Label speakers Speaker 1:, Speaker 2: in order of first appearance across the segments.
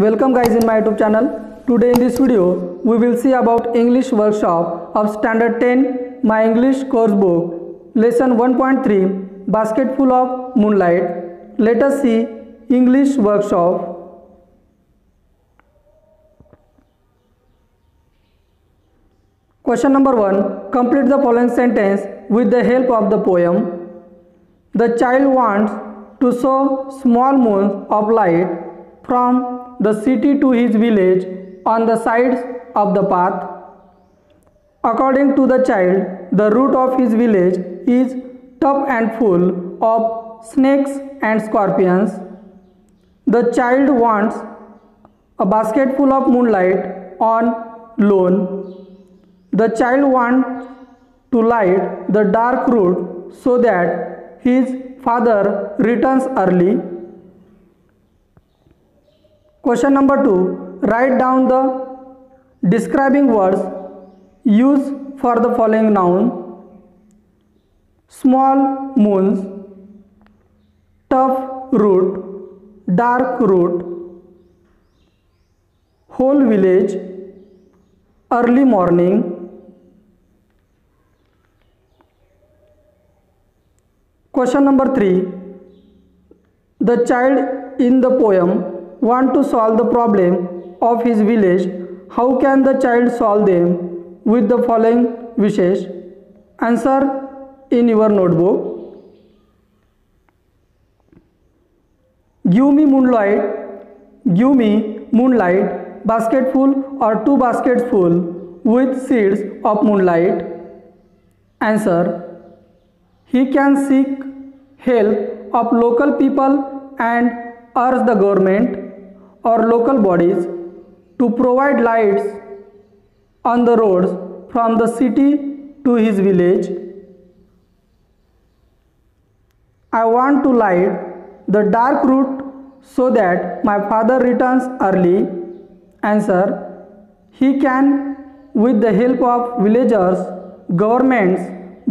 Speaker 1: Welcome guys in my YouTube channel. Today in this video we will see about English workshop of standard 10 my English course book lesson 1.3 basket full of moonlight. Let us see English workshop. Question number 1. Complete the following sentence with the help of the poem. The child wants to show small moons of light from the city to his village on the sides of the path. According to the child, the route of his village is tough and full of snakes and scorpions. The child wants a basket full of moonlight on lawn. The child wants to light the dark route so that his father returns early. Question number 2. Write down the describing words used for the following noun. Small moons, tough route, dark route, whole village, early morning. Question number 3. The child in the poem want to solve the problem of his village. How can the child solve them? With the following wishes. Answer in your notebook. Give me moonlight, basketful or 2 baskets full with seeds of moonlight. Answer. He can seek help of local people and urge the government or local bodies to provide lights on the roads from the city to his village. I want to light the dark route so that my father returns early. Answer. He can, with the help of villagers, governments,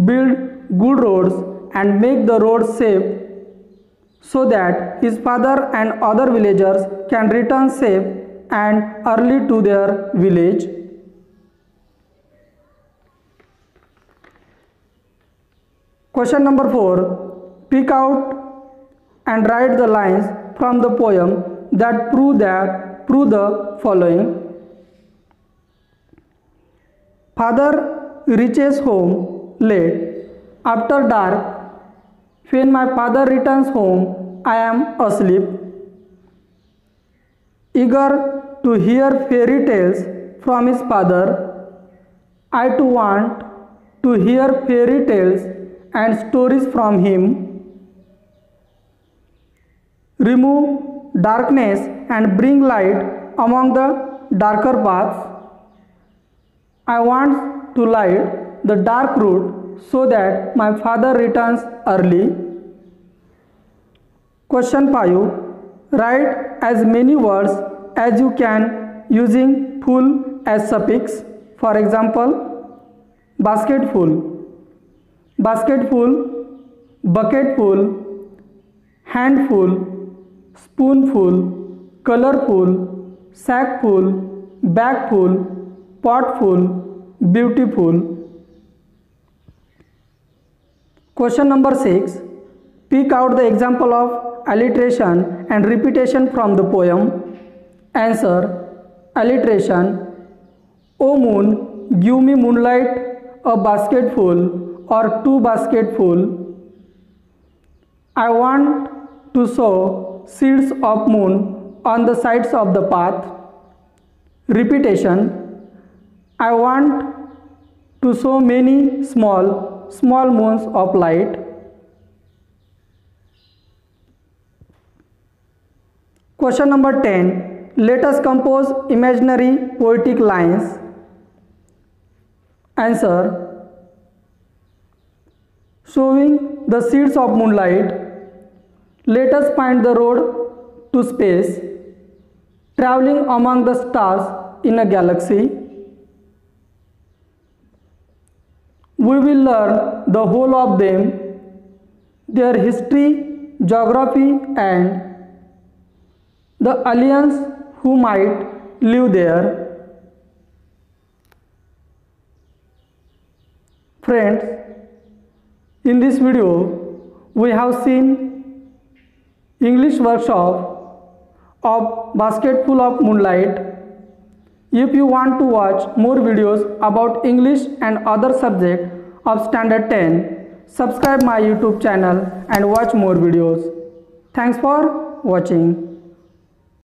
Speaker 1: build good roads and make the roads safe so that his father and other villagers can return safe and early to their village. Question number 4. Pick out and write the lines from the poem that prove the following. Father reaches home late. After dark, when my father returns home, I am asleep. Eager to hear fairy tales from his father, I too want to hear fairy tales and stories from him. Remove darkness and bring light among the darker paths. I want to light the dark route so that my father returns early. Question 5. Write as many words as you can using full as suffix. For example, basketful, basketful, bucketful, handful, spoonful, colorful, sackful, bagful, potful, beautiful. Question number 6. Pick out the example of alliteration and repetition from the poem. Answer. Alliteration. O moon, give me moonlight, a basketful or 2 basketful. I want to sow seeds of moon on the sides of the path. Repetition. I want to sow many small moons of light. Question number 10. Let us compose imaginary poetic lines. Answer. Showing the seeds of moonlight. Let us find the road to space. Traveling among the stars in a galaxy. We will learn the whole of them, their history, geography and the aliens who might live there. Friends, in this video we have seen English workshop of Basketful of Moonlight. If you want to watch more videos about English and other subjects of Standard 10, subscribe my YouTube channel and watch more videos. Thanks for watching.